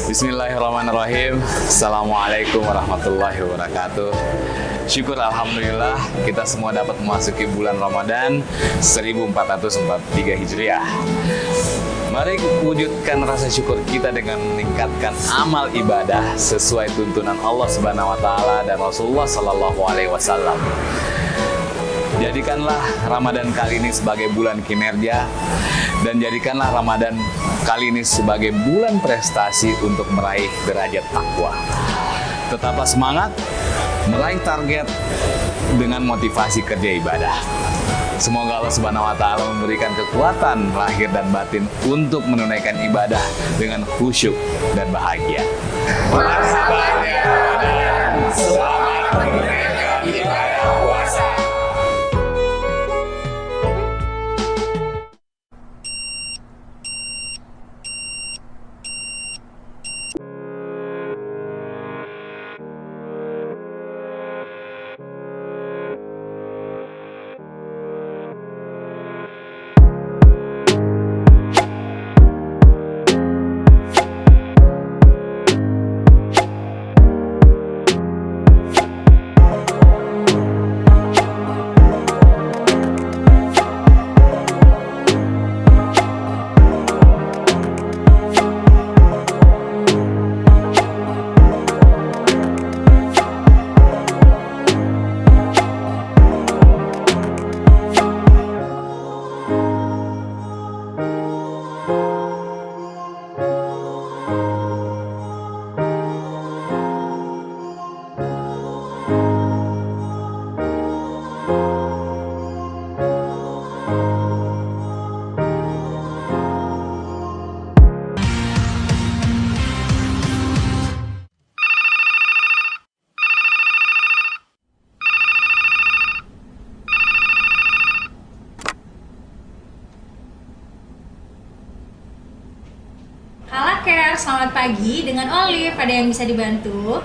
Bismillahirrahmanirrahim. Assalamualaikum warahmatullahi wabarakatuh. Syukur Alhamdulillah kita semua dapat memasuki bulan Ramadan 1443 Hijriah. Mari wujudkan rasa syukur kita dengan meningkatkan amal ibadah sesuai tuntunan Allah Subhanahu wa taala dan Rasulullah sallallahu alaihi wasallam. Jadikanlah Ramadan kali ini sebagai bulan kinerja dan jadikanlah Ramadan kali ini sebagai bulan prestasi untuk meraih derajat takwa. Tetaplah semangat meraih target dengan motivasi kerja ibadah. Semoga Allah Subhanahu wa taala memberikan kekuatan lahir dan batin untuk menunaikan ibadah dengan khusyuk dan bahagia. Marhaban ya Ramadan. Selamat menunaikan ibadah puasa. Halo Care, selamat pagi dengan Olive. Ada yang bisa dibantu?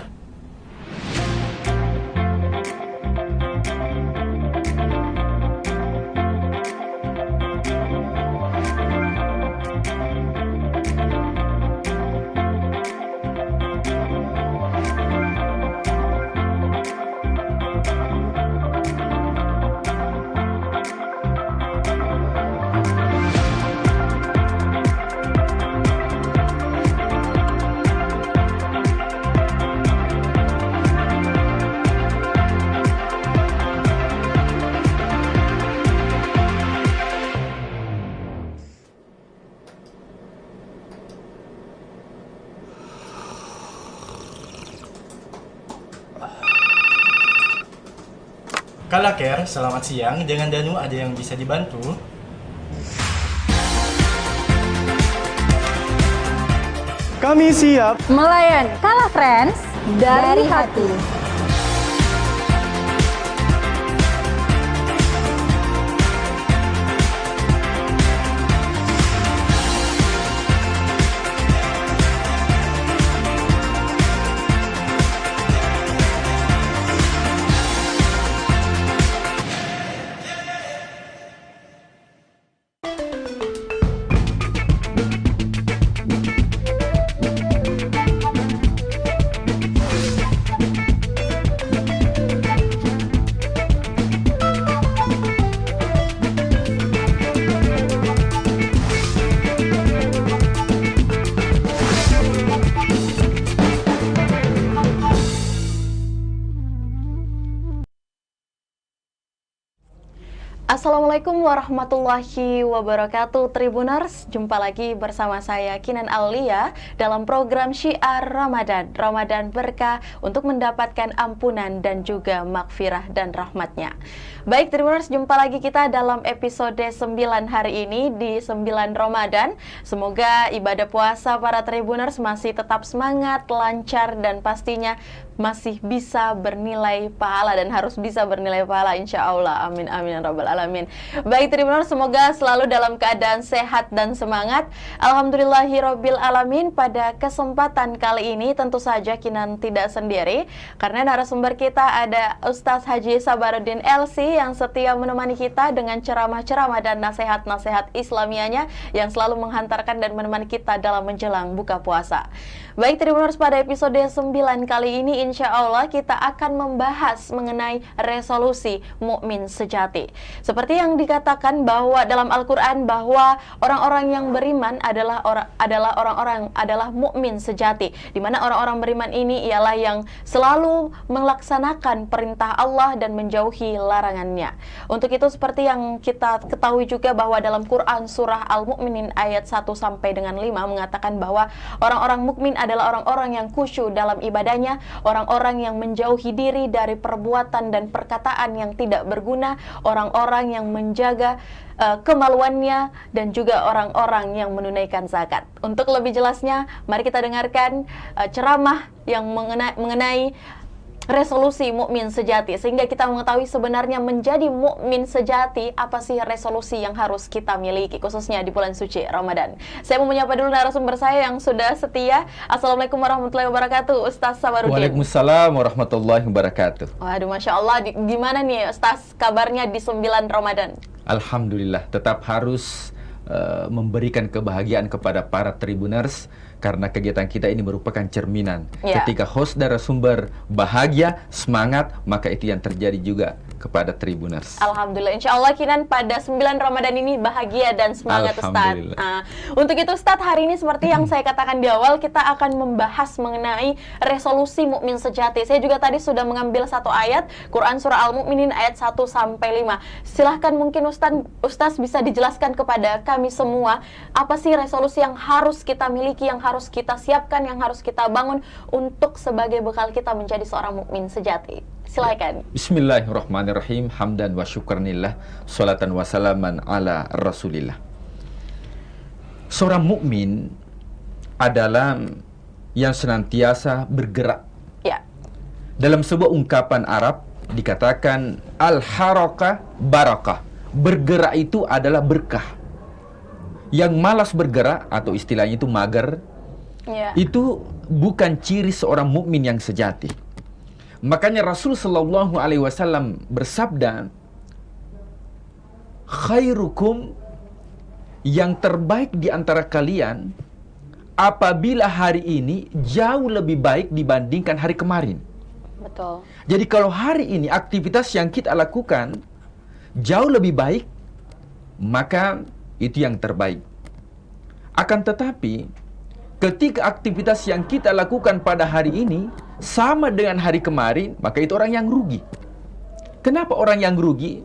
Kala Care, selamat siang. Dengan Danu ada yang bisa dibantu? Kami siap Melayan Kala Friends dari hati. Assalamualaikum warahmatullahi wabarakatuh Tribuners, jumpa lagi bersama saya Kinan Aulia dalam program Syiar Ramadan, Ramadan Berkah untuk mendapatkan ampunan dan juga maghfirah dan rahmatnya. Baik Tribuners, jumpa lagi kita dalam episode 9 hari ini di 9 Ramadan. Semoga ibadah puasa para Tribuners masih tetap semangat, lancar dan pastinya masih bisa bernilai pahala dan harus bisa bernilai pahala insya Allah. Amin amin ya rabbal alamin. alamin. Baik Tribuners, semoga selalu dalam keadaan sehat dan semangat. Alhamdulillahirabbil alamin. Pada kesempatan kali ini tentu saja Kinan tidak sendiri, karena narasumber kita ada Ustadz Haji Sabaruddin LC yang setia menemani kita dengan ceramah-ceramah dan nasihat-nasihat Islamianya yang selalu menghantarkan dan menemani kita dalam menjelang buka puasa. Baik Tribuners, pada episode 9 kali ini insya Allah kita akan membahas mengenai resolusi mukmin sejati. Seperti yang dikatakan bahwa dalam Al-Quran bahwa orang-orang yang beriman adalah mukmin sejati, di mana orang-orang beriman ini ialah yang selalu melaksanakan perintah Allah dan menjauhi larangannya. Untuk itu seperti yang kita ketahui juga bahwa dalam Quran surah Al-Mu'minin ayat 1 sampai dengan 5 mengatakan bahwa orang-orang mukmin adalah orang-orang yang khusyuk dalam ibadahnya, orang-orang yang menjauhi diri dari perbuatan dan perkataan yang tidak berguna, orang-orang yang menjaga kemaluannya, dan juga orang-orang yang menunaikan zakat. Untuk lebih jelasnya, mari kita dengarkan ceramah yang mengenai resolusi mukmin sejati, sehingga kita mengetahui sebenarnya menjadi mukmin sejati apa sih resolusi yang harus kita miliki khususnya di bulan suci Ramadan. Saya mau menyapa dulu narasumber saya yang sudah setia. Assalamualaikum warahmatullahi wabarakatuh, Ustaz Sabaruddin. Waalaikumsalam warahmatullahi wabarakatuh. Waduh, Masya Allah, gimana nih Ustaz kabarnya di 9 Ramadan? Alhamdulillah, tetap harus memberikan kebahagiaan kepada para Tribuners, karena kegiatan kita ini merupakan cerminan. Ketika host narasumber bahagia, semangat, maka itu yang terjadi juga kepada Tribuners. Alhamdulillah, insya Allah Kinan pada 9 Ramadan ini bahagia dan semangat Ustaz. Untuk itu Ustaz, hari ini seperti yang saya katakan di awal, kita akan membahas mengenai resolusi mukmin sejati. Saya juga tadi sudah mengambil satu ayat, Quran surah Al-Mu'minin ayat 1 sampai 5. Silahkan mungkin Ustaz bisa dijelaskan kepada kami semua, apa sih resolusi yang harus kita miliki, yang harus kita siapkan, yang harus kita bangun untuk sebagai bekal kita menjadi seorang mukmin sejati. Silakan. Bismillahirrahmanirrahim. Hamdan wa syukranillah, salatan wa salaman ala rasulillah. Seorang mukmin adalah yang senantiasa bergerak. Ya. Dalam sebuah ungkapan Arab dikatakan al-harakah barakah. Bergerak itu adalah berkah. Yang malas bergerak atau istilahnya itu mager, itu bukan ciri seorang mukmin yang sejati. Makanya Rasul Shallallahu Alaihi Wasallam bersabda, khairukum, yang terbaik di antara kalian apabila hari ini jauh lebih baik dibandingkan hari kemarin. Betul. Jadi kalau hari ini aktivitas yang kita lakukan jauh lebih baik, maka itu yang terbaik. Akan tetapi ketika aktivitas yang kita lakukan pada hari ini sama dengan hari kemarin, maka itu orang yang rugi. Kenapa orang yang rugi?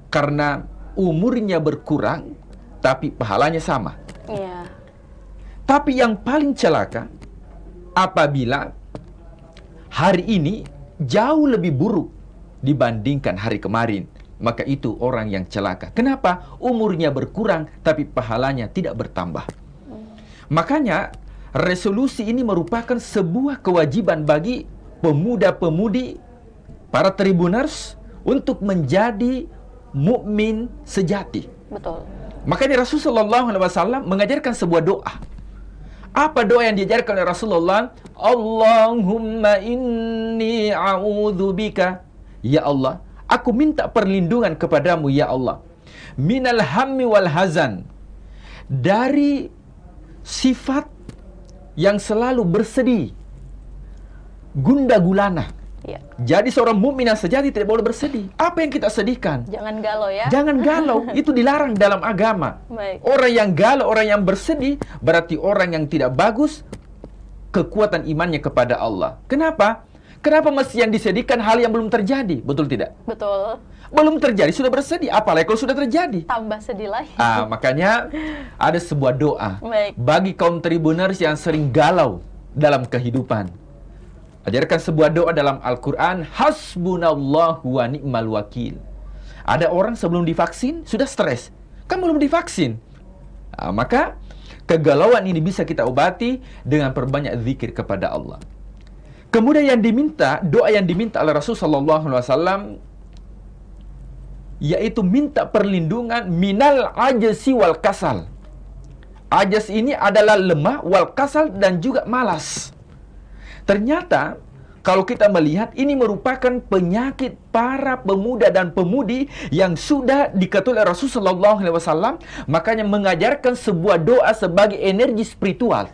Karena umurnya berkurang, tapi pahalanya sama. Iya. Tapi yang paling celaka, apabila hari ini jauh lebih buruk dibandingkan hari kemarin, maka itu orang yang celaka. Kenapa? Umurnya berkurang, tapi pahalanya tidak bertambah. Makanya resolusi ini merupakan sebuah kewajiban bagi pemuda-pemudi, para Tribuners, untuk menjadi mukmin sejati. Betul. Makanya Rasulullah SAW mengajarkan sebuah doa. Apa doa yang diajarkan oleh Rasulullah? Allahumma inni a'udzubika, ya Allah, aku minta perlindungan kepadamu ya Allah, minal hammi wal hazan, dari sifat yang selalu bersedih, gundah gulana. Ya. Jadi seorang mukmin yang sejati tidak boleh bersedih. Apa yang kita sedihkan? Jangan galau ya. Jangan galau, itu dilarang dalam agama. Baik. Orang yang galau, orang yang bersedih, berarti orang yang tidak bagus kekuatan imannya kepada Allah. Kenapa? Kenapa mesti yang disedihkan hal yang belum terjadi? Betul tidak? Betul. Belum terjadi, sudah bersedih. Apalagi kalau sudah terjadi. Tambah sedih lagi. Makanya ada sebuah doa. Baik. Bagi kaum Tribuners yang sering galau dalam kehidupan. Ajarkan sebuah doa dalam Al-Quran, hasbunallahu wa ni'mal wakil. Ada orang sebelum divaksin sudah stres, kan belum divaksin. Maka kegalauan ini bisa kita obati dengan perbanyak zikir kepada Allah. Kemudian yang diminta, doa yang diminta oleh Rasulullah SAW, yaitu minta perlindungan minal ajzi wal kasal. Ajas ini adalah lemah, wal kasal, dan juga malas. Ternyata kalau kita melihat, ini merupakan penyakit para pemuda dan pemudi yang sudah diketahui oleh Rasulullah SAW. Makanya mengajarkan sebuah doa sebagai energi spiritual,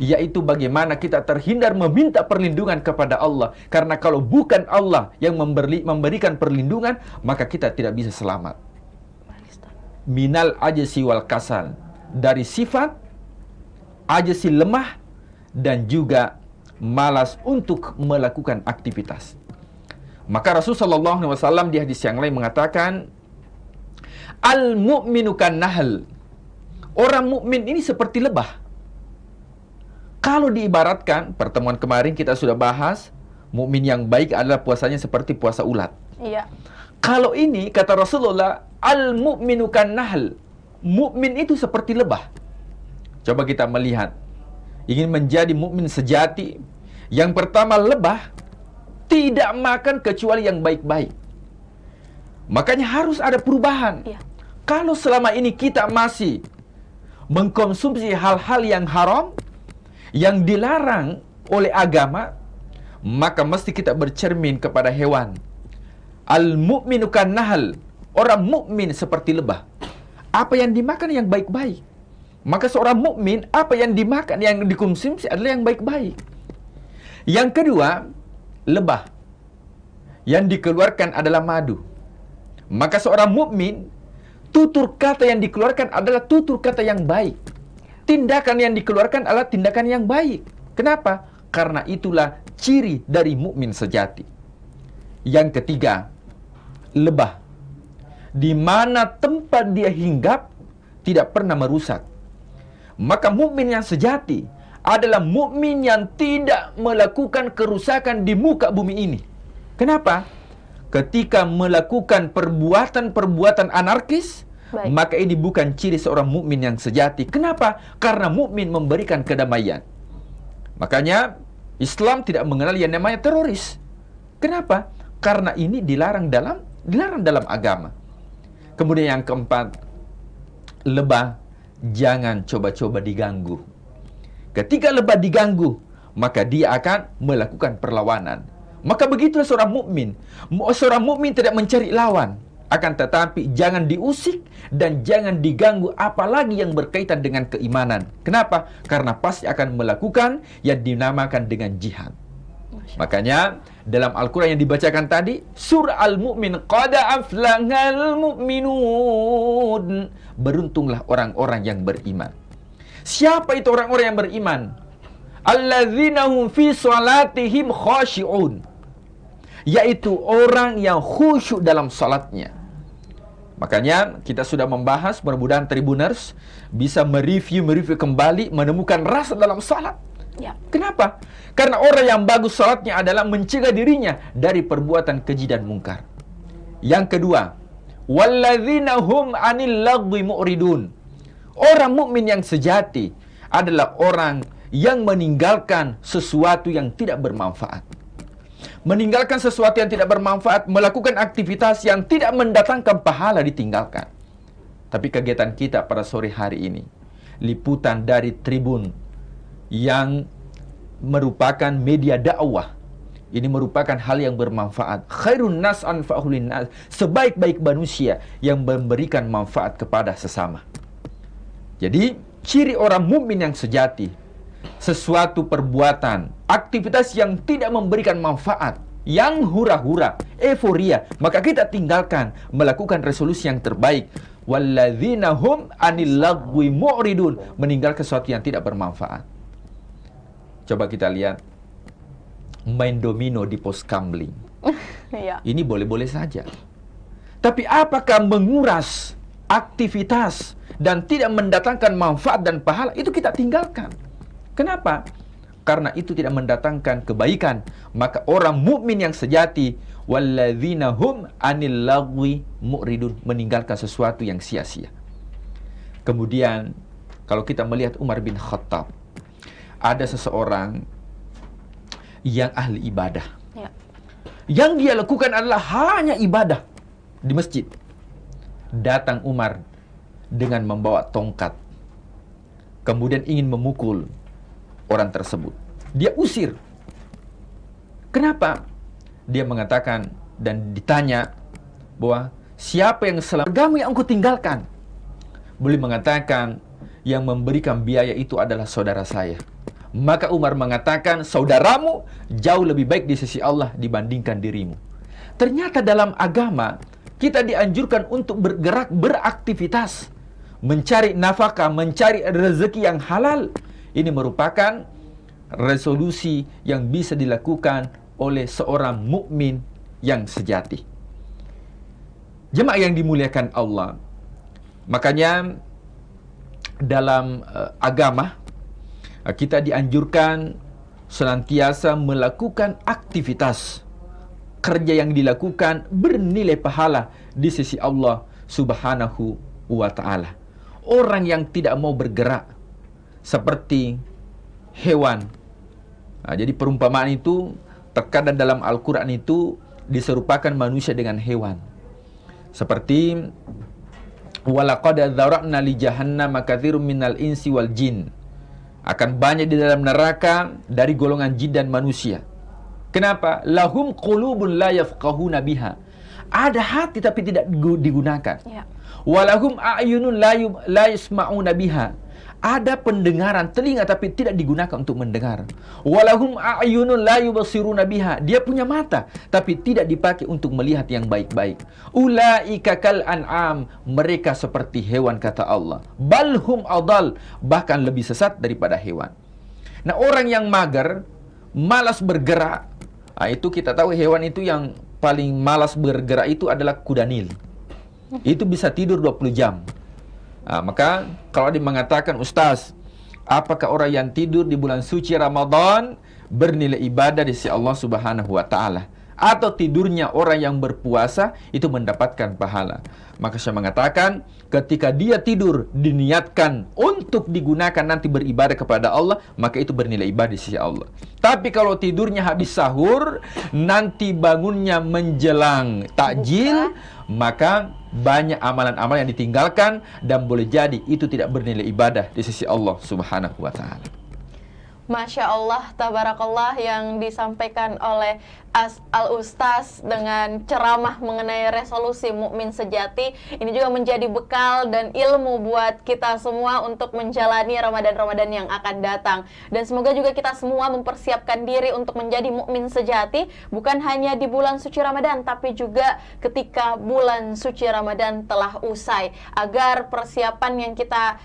yaitu bagaimana kita terhindar meminta perlindungan kepada Allah. Karena kalau bukan Allah yang memberikan perlindungan, maka kita tidak bisa selamat. Minal ajzi wal kasal, dari sifat ajzi, lemah, dan juga malas untuk melakukan aktivitas. Maka Rasulullah SAW di hadis yang lain mengatakan, al-mu'minu kan nahl. Orang mukmin ini seperti lebah. Kalau diibaratkan, pertemuan kemarin kita sudah bahas, mukmin yang baik adalah puasanya seperti puasa ulat. Iya. Kalau ini kata Rasulullah, al-mu'minu kan nahl. Mukmin itu seperti lebah. Coba kita melihat, ingin menjadi mukmin sejati, yang pertama, lebah tidak makan kecuali yang baik-baik. Makanya harus ada perubahan. Iya. Kalau selama ini kita masih mengkonsumsi hal-hal yang haram, yang dilarang oleh agama, maka mesti kita bercermin kepada hewan. Al-mu'minu kan nahl. Orang mukmin seperti lebah. Apa yang dimakan yang baik-baik. Maka seorang mukmin, apa yang dimakan, yang dikonsumsi adalah yang baik-baik. Yang kedua, lebah. Yang dikeluarkan adalah madu. Maka seorang mukmin, tutur kata yang dikeluarkan adalah tutur kata yang baik. Tindakan yang dikeluarkan adalah tindakan yang baik. Kenapa? Karena itulah ciri dari mukmin sejati. Yang ketiga, lebah. Di mana tempat dia hinggap tidak pernah merusak. Maka mukmin yang sejati adalah mukmin yang tidak melakukan kerusakan di muka bumi ini. Kenapa? Ketika melakukan perbuatan-perbuatan anarkis, maka ini bukan ciri seorang mukmin yang sejati. Kenapa? Karena mukmin memberikan kedamaian. Makanya Islam tidak mengenal yang namanya teroris. Kenapa? Karena ini dilarang dalam agama. Kemudian yang keempat, lebah jangan coba-coba diganggu. Ketika lebah diganggu, maka dia akan melakukan perlawanan. Maka begitulah seorang mukmin. Seorang mukmin tidak mencari lawan, akan tetapi jangan diusik dan jangan diganggu, apalagi yang berkaitan dengan keimanan. Kenapa? Karena pasti akan melakukan yang dinamakan dengan jihad. Makanya dalam Al-Quran yang dibacakan tadi, surah Al-Mu'min, qad aflahal mu'minun. Beruntunglah orang-orang yang beriman. Siapa itu orang-orang yang beriman? Alladzina hum fi salatihim khashi'un. Yaitu orang yang khusyuk dalam salatnya. Makanya kita sudah membahas, mudah-mudahan Tribuners bisa mereview kembali, menemukan rasa dalam salat. Ya. Kenapa? Karena orang yang bagus salatnya adalah mencegah dirinya dari perbuatan keji dan mungkar. Yang kedua, walladzina hum 'anil lagwi mu'ridun. Orang mukmin yang sejati adalah orang yang meninggalkan sesuatu yang tidak bermanfaat. Meninggalkan sesuatu yang tidak bermanfaat, melakukan aktivitas yang tidak mendatangkan pahala ditinggalkan. Tapi kegiatan kita pada sore hari ini, liputan dari Tribun yang merupakan media dakwah, ini merupakan hal yang bermanfaat. Khairun nas anfa'uhun nas, sebaik-baik manusia yang memberikan manfaat kepada sesama. Jadi, ciri orang mukmin yang sejati, sesuatu perbuatan, aktivitas yang tidak memberikan manfaat, yang hura-hura, euforia, maka kita tinggalkan, melakukan resolusi yang terbaik. Walladzina hum 'anil lagwi mu'ridun, meninggalkan sesuatu yang tidak bermanfaat. Coba kita lihat main domino di pos kamling. Iya. Ini boleh-boleh saja. Tapi apakah menguras aktivitas dan tidak mendatangkan manfaat dan pahala, itu kita tinggalkan. Kenapa? Karena itu tidak mendatangkan kebaikan. Maka orang mukmin yang sejati, walladzina hum 'anil lagwi mu'ridun, meninggalkan sesuatu yang sia-sia. Kemudian kalau kita melihat Umar bin Khattab, ada seseorang yang ahli ibadah. Ya. Yang dia lakukan adalah hanya ibadah. di masjid. Datang Umar dengan membawa tongkat. Kemudian ingin memukul orang tersebut. Dia usir. Kenapa? Dia mengatakan dan ditanya bahwa siapa yang selama agama yang engkau tinggalkan? Beliau mengatakan yang memberikan biaya itu adalah saudara saya. Maka Umar mengatakan saudaramu jauh lebih baik di sisi Allah dibandingkan dirimu. Ternyata dalam agama kita dianjurkan untuk bergerak, beraktivitas, mencari nafkah, mencari rezeki yang halal. Ini merupakan resolusi yang bisa dilakukan oleh seorang mukmin yang sejati. Jemaah yang dimuliakan Allah, makanya dalam agama kita dianjurkan senantiasa melakukan aktivitas kerja yang dilakukan bernilai pahala di sisi Allah Subhanahu wa ta'ala. Orang yang tidak mau bergerak seperti hewan. Jadi perumpamaan itu terkadang dalam Al-Quran itu diserupakan manusia dengan hewan. Seperti walaqad dzara'na li jahannama katsirum minal insi wal jin. Akan banyak di dalam neraka dari golongan jin dan manusia. Kenapa? Lahum qulubun la yafqahuna biha. Ada hati tapi tidak digunakan. Ya. Walahum a'yunun la yasma'una biha. Ada pendengaran, telinga tapi tidak digunakan untuk mendengar. Walahum a'yunun la yubsiruna biha. Dia punya mata tapi tidak dipakai untuk melihat yang baik-baik. Ulaika kal an'am. Mereka seperti hewan kata Allah. Balhum adal. Bahkan lebih sesat daripada hewan. Nah, orang yang mager, malas bergerak, itu kita tahu hewan itu yang paling malas bergerak itu adalah kuda Nil. Itu bisa tidur 20 jam. Maka kalau dia mengatakan, Ustaz, apakah orang yang tidur di bulan suci Ramadan bernilai ibadah di sisi Allah Subhanahu wa ta'ala? Atau tidurnya orang yang berpuasa itu mendapatkan pahala? Maka saya mengatakan, ketika dia tidur diniatkan untuk digunakan nanti beribadah kepada Allah, maka itu bernilai ibadah di sisi Allah. Tapi kalau tidurnya habis sahur, nanti bangunnya menjelang takjil, maka banyak amalan-amalan yang ditinggalkan dan boleh jadi itu tidak bernilai ibadah di sisi Allah Subhanahu wa ta'ala. Masya Allah, tabarakallah yang disampaikan oleh Al-Ustaz dengan ceramah mengenai resolusi mukmin sejati. Ini juga menjadi bekal dan ilmu buat kita semua untuk menjalani Ramadan-Ramadan yang akan datang. Dan semoga juga kita semua mempersiapkan diri untuk menjadi mukmin sejati, bukan hanya di bulan suci Ramadan, tapi juga ketika bulan suci Ramadan telah usai. Agar persiapan yang kita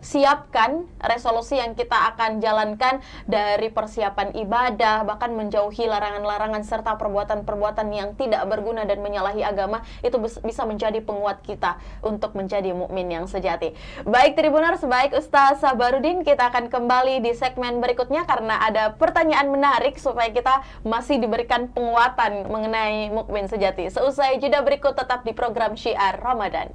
siapkan, resolusi yang kita akan jalankan dari persiapan ibadah, bahkan menjauhi larangan-larangan serta perbuatan-perbuatan yang tidak berguna dan menyalahi agama, itu bisa menjadi penguat kita untuk menjadi mukmin yang sejati. Baik Tribuners, baik Ustaz Sabarudin, kita akan kembali di segmen berikutnya karena ada pertanyaan menarik supaya kita masih diberikan penguatan mengenai mukmin sejati. Seusai jeda berikut tetap di program Syiar Ramadan.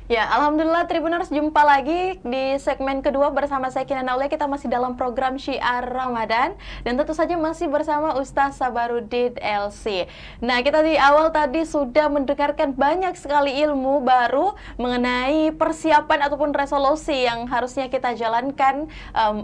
Ya, Alhamdulillah Tribuners, jumpa lagi di segmen kedua bersama saya Kinan Aulia. Kita masih dalam program Syiar Ramadan dan tentu saja masih bersama Ustaz Sabarudin LC. Nah, kita di awal tadi sudah mendengarkan banyak sekali ilmu baru mengenai persiapan ataupun resolusi yang harusnya kita jalankan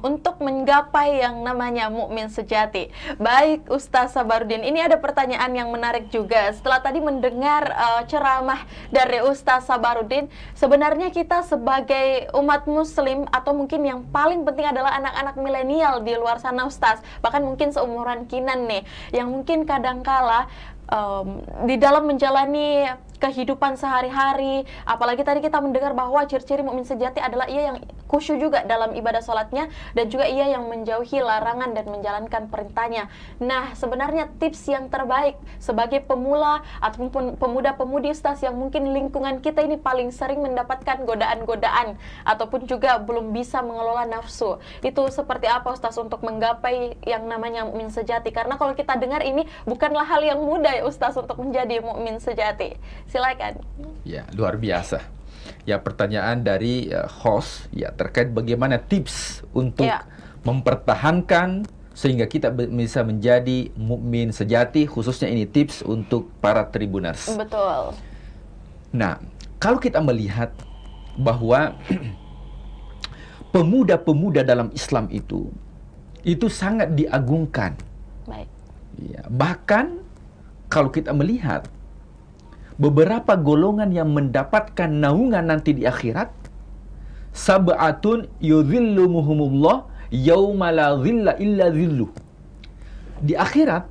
untuk menggapai yang namanya mukmin sejati. Baik Ustaz Sabarudin, ini ada pertanyaan yang menarik juga. Setelah tadi mendengar ceramah dari Ustaz Sabarudin, sebenarnya kita sebagai umat muslim atau mungkin yang paling penting adalah anak-anak milenial di luar sana Ustaz, bahkan mungkin seumuran Kinan nih, yang mungkin kadangkala di dalam menjalani kehidupan sehari-hari, apalagi tadi kita mendengar bahwa ciri-ciri mukmin sejati adalah ia yang khusyuk juga dalam ibadah sholatnya dan juga ia yang menjauhi larangan dan menjalankan perintahnya. Nah, sebenarnya tips yang terbaik sebagai pemula ataupun pemuda-pemudi Ustaz yang mungkin lingkungan kita ini paling sering mendapatkan godaan-godaan ataupun juga belum bisa mengelola nafsu, itu seperti apa Ustaz untuk menggapai yang namanya mukmin sejati? Karena kalau kita dengar ini bukanlah hal yang mudah ya Ustaz untuk menjadi mukmin sejati. Silakan. Ya, luar biasa. Ya, pertanyaan dari host ya terkait bagaimana tips untuk mempertahankan sehingga kita bisa menjadi mukmin sejati, khususnya ini tips untuk para Tribuners. Betul. Nah, kalau kita melihat bahwa pemuda-pemuda dalam Islam itu sangat diagungkan. Baik. Ya, bahkan kalau kita melihat beberapa golongan yang mendapatkan naungan nanti di akhirat, sab'atun yudhillumuhumullah yauma la dhilla illa dhilluh. Di akhirat,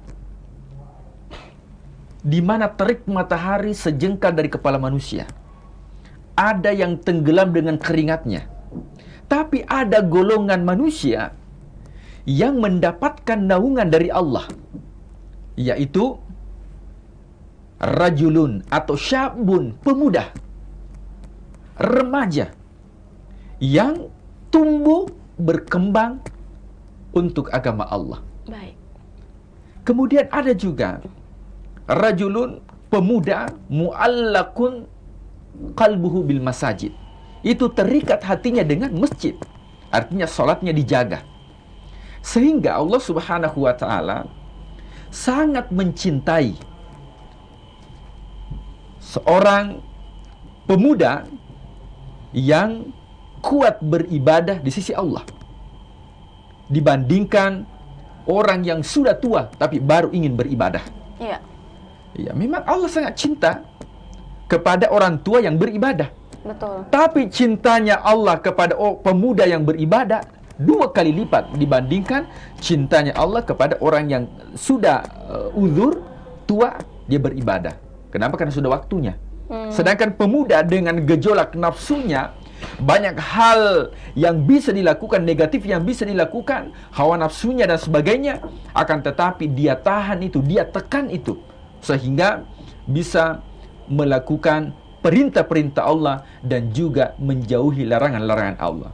di mana terik matahari sejengkal dari kepala manusia, ada yang tenggelam dengan keringatnya. Tapi ada golongan manusia yang mendapatkan naungan dari Allah, yaitu rajulun atau syabun, pemuda, remaja yang tumbuh berkembang untuk agama Allah. Baik. Kemudian ada juga rajulun, pemuda, mu'allakun qalbuhu bil masajid. Itu terikat hatinya dengan masjid. Artinya salatnya dijaga. Sehingga Allah Subhanahu wa taala sangat mencintai seorang pemuda yang kuat beribadah di sisi Allah dibandingkan orang yang sudah tua tapi baru ingin beribadah. Iya. Ya, memang Allah sangat cinta kepada orang tua yang beribadah. Betul. Tapi cintanya Allah kepada pemuda yang beribadah 2 kali lipat dibandingkan cintanya Allah kepada orang yang sudah uzur, tua, dia beribadah. Kenapa? Karena sudah waktunya. Sedangkan pemuda dengan gejolak nafsunya, banyak hal yang bisa dilakukan, negatif yang bisa dilakukan, hawa nafsunya dan sebagainya, akan tetapi dia tahan itu, dia tekan itu, sehingga bisa melakukan perintah-perintah Allah dan juga menjauhi larangan-larangan Allah.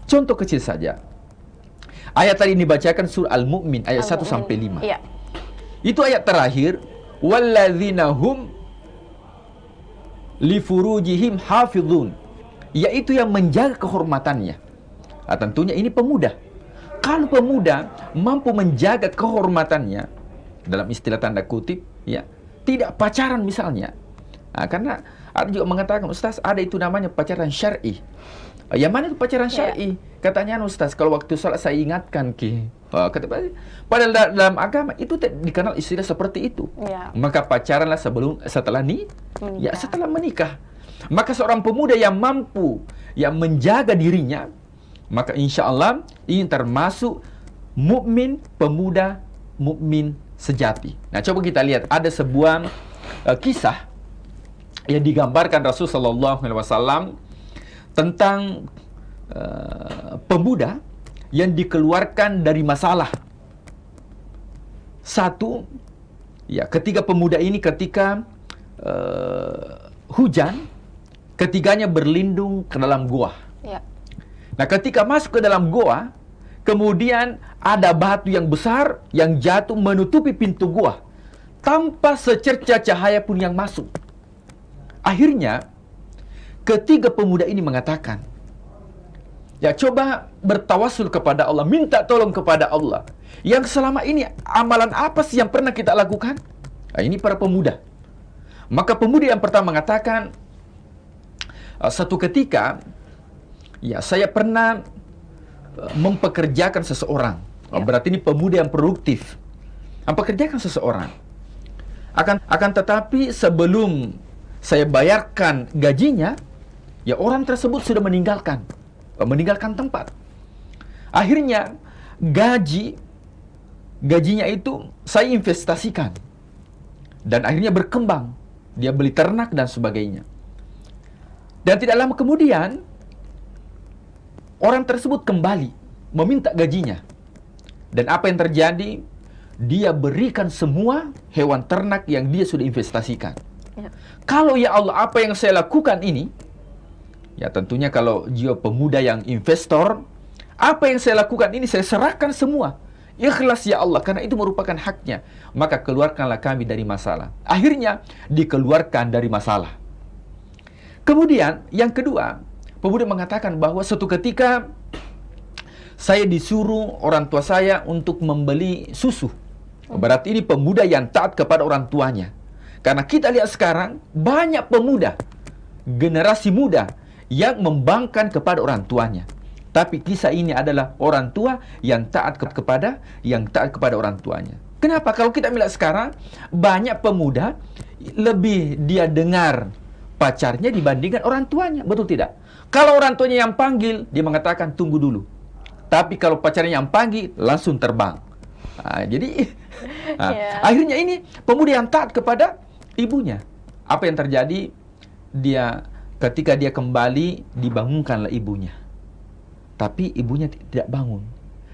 Contoh kecil saja. Ayat tadi dibacakan surah Al-Mu'min ayat 1 sampai 5. Iya. Itu ayat terakhir, walladzina hum li furujihim hafizun, yaitu yang menjaga kehormatannya. Nah, tentunya ini pemuda. Kalau pemuda mampu menjaga kehormatannya, dalam istilah tanda kutip, ya, tidak pacaran misalnya. Nah, karena ada juga mengatakan, Ustaz, ada itu namanya pacaran syar'i. Yang mana itu pacaran syar'i? Katanya Ustaz, kalau waktu sholat saya ingatkan padahal dalam agama itu dikenal istilah seperti itu. Maka pacaranlah setelah menikah. Maka seorang pemuda yang mampu yang menjaga dirinya, maka insya Allah ini termasuk mukmin, pemuda mukmin sejati. Nah, coba kita lihat ada sebuah kisah yang digambarkan Rasulullah SAW tentang pemuda yang dikeluarkan dari masalah. Satu, ya, ketika pemuda ini ketika hujan, ketiganya berlindung ke dalam goa. Ya. Nah, ketika masuk ke dalam goa, kemudian ada batu yang besar yang jatuh menutupi pintu goa, tanpa secerca cahaya pun yang masuk. Akhirnya, ketiga pemuda ini mengatakan, ya coba bertawasul kepada Allah, minta tolong kepada Allah. Yang selama ini amalan apa sih yang pernah kita lakukan? Nah, ini para pemuda. Maka pemuda yang pertama mengatakan, satu ketika, ya saya pernah mempekerjakan seseorang. Berarti ini pemuda yang produktif. Mempekerjakan seseorang. Akan tetapi sebelum saya bayarkan gajinya, ya orang tersebut sudah meninggalkan tempat. Akhirnya gajinya itu saya investasikan. Dan akhirnya berkembang. Dia beli ternak dan sebagainya. Dan tidak lama kemudian, orang tersebut kembali meminta gajinya. Dan apa yang terjadi? Dia berikan semua hewan ternak yang dia sudah investasikan. Ya. Kalau ya Allah, apa yang saya lakukan ini, ya tentunya kalau jiwa pemuda yang investor, apa yang saya lakukan ini saya serahkan semua. Ikhlas ya Allah, karena itu merupakan haknya. Maka keluarkanlah kami dari masalah. Akhirnya dikeluarkan dari masalah. Kemudian yang kedua, pemuda mengatakan bahwa suatu ketika saya disuruh orang tua saya untuk membeli susu. Berarti ini pemuda yang taat kepada orang tuanya. Karena kita lihat sekarang banyak pemuda, generasi muda yang membangkang kepada orang tuanya. Tapi kisah ini adalah orang tua yang taat kepada orang tuanya. Kenapa? Kalau kita melihat sekarang banyak pemuda lebih dia dengar pacarnya dibandingkan orang tuanya, betul tidak? Kalau orang tuanya yang panggil, dia mengatakan tunggu dulu. Tapi kalau pacarnya yang panggil, langsung terbang. Akhirnya ini pemuda yang taat kepada ibunya. Apa yang terjadi? Ketika dia kembali, dibangunkanlah ibunya. Tapi ibunya tidak bangun.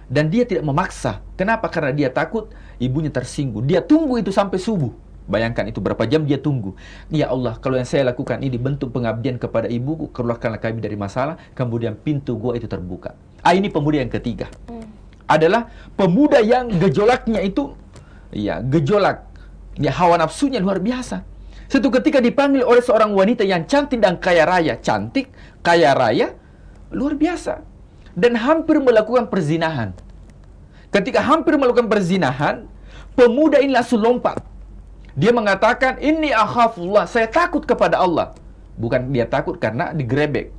Dan dia tidak memaksa. Kenapa? Karena dia takut ibunya tersinggung. Dia tunggu itu sampai subuh. Bayangkan itu berapa jam dia tunggu. Ya Allah, kalau yang saya lakukan ini bentuk pengabdian kepada ibuku, keluarkanlah kami dari masalah. Kemudian pintu gua itu terbuka. Ini pemuda yang ketiga. Adalah pemuda yang gejolaknya itu, gejolak. Hawa nafsunya luar biasa. Suatu ketika dipanggil oleh seorang wanita yang cantik dan kaya raya. Cantik, kaya raya, luar biasa. Dan hampir melakukan perzinahan. Ketika hampir melakukan perzinahan, pemuda ini langsung lompat. Dia mengatakan, "Inni akhafullah," saya takut kepada Allah. Bukan dia takut karena digerebek.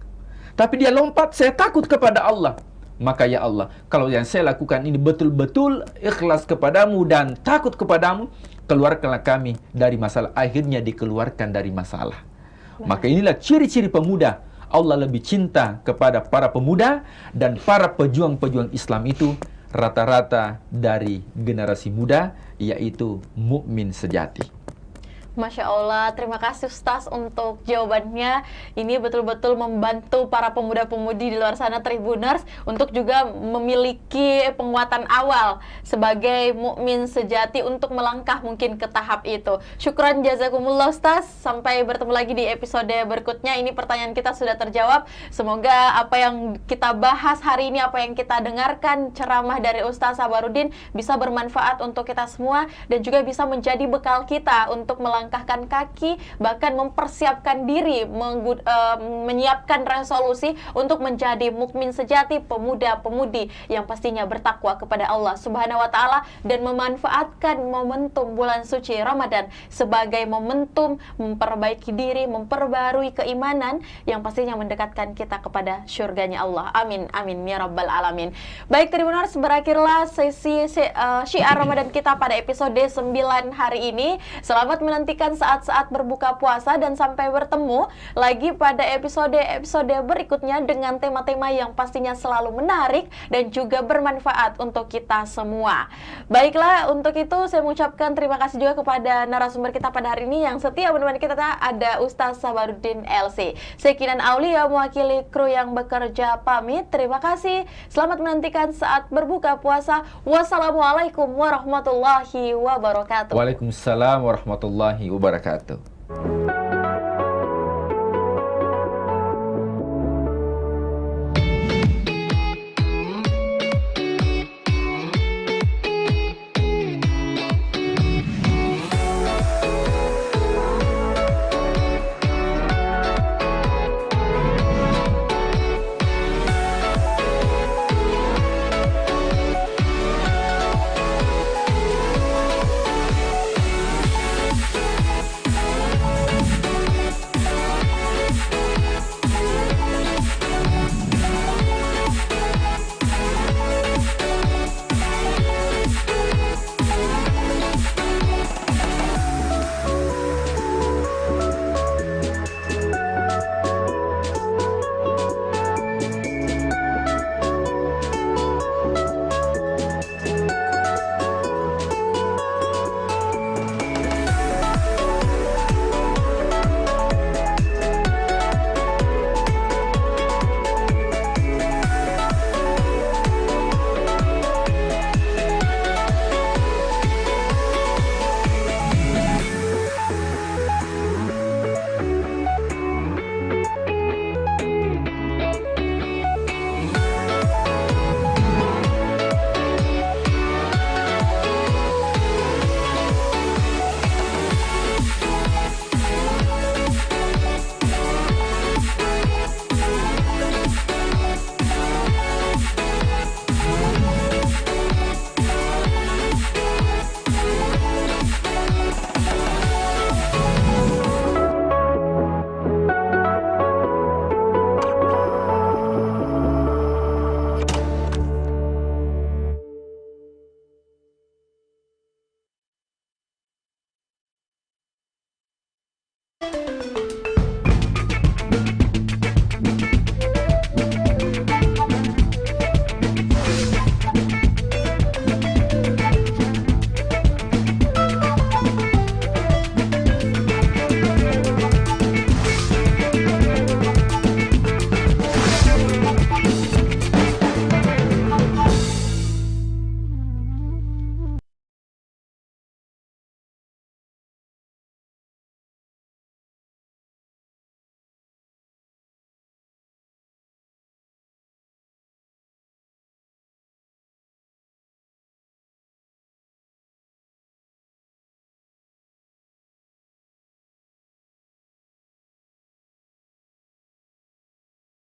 Tapi dia lompat, saya takut kepada Allah. Maka ya Allah, kalau yang saya lakukan ini betul-betul ikhlas kepadamu dan takut kepadamu, keluarkanlah kami dari masalah. Akhirnya dikeluarkan dari masalah. Maka inilah ciri-ciri pemuda. Allah lebih cinta kepada para pemuda dan para pejuang-pejuang Islam itu rata-rata dari generasi muda, yaitu mukmin sejati. Masya Allah, terima kasih Ustaz untuk jawabannya. Ini betul-betul membantu para pemuda-pemudi di luar sana Tribuners untuk juga memiliki penguatan awal sebagai mukmin sejati untuk melangkah mungkin ke tahap itu. Syukran jazakumullah Ustaz. Sampai bertemu lagi di episode berikutnya. Ini pertanyaan kita sudah terjawab. Semoga apa yang kita bahas hari ini, apa yang kita dengarkan ceramah dari Ustaz Sabarudin bisa bermanfaat untuk kita semua dan juga bisa menjadi bekal kita untuk melangkahkan kaki, bahkan mempersiapkan diri, menyiapkan resolusi untuk menjadi mukmin sejati, pemuda-pemudi yang pastinya bertakwa kepada Allah Subhanahu wa taala dan memanfaatkan momentum bulan suci Ramadan sebagai momentum memperbaiki diri, memperbarui keimanan yang pastinya mendekatkan kita kepada surganya Allah. Amin amin ya rabbal alamin. Baik Tribuners, berakhirlah sesi syiar Ramadan kita pada episode 9 hari ini. Selamat menantikan saat-saat berbuka puasa dan sampai bertemu lagi pada episode berikutnya dengan tema-tema yang pastinya selalu menarik dan juga bermanfaat untuk kita semua. Baiklah, untuk itu saya mengucapkan terima kasih juga kepada narasumber kita pada hari ini yang setia menemani kita, ada Ustaz Sabarudin LC. Saya Kinan Aulia mewakili kru yang bekerja pamit. Terima kasih. Selamat menantikan saat berbuka puasa. Wassalamualaikum warahmatullahi wabarakatuh. Waalaikumsalam warahmatullahi wabarakatuh.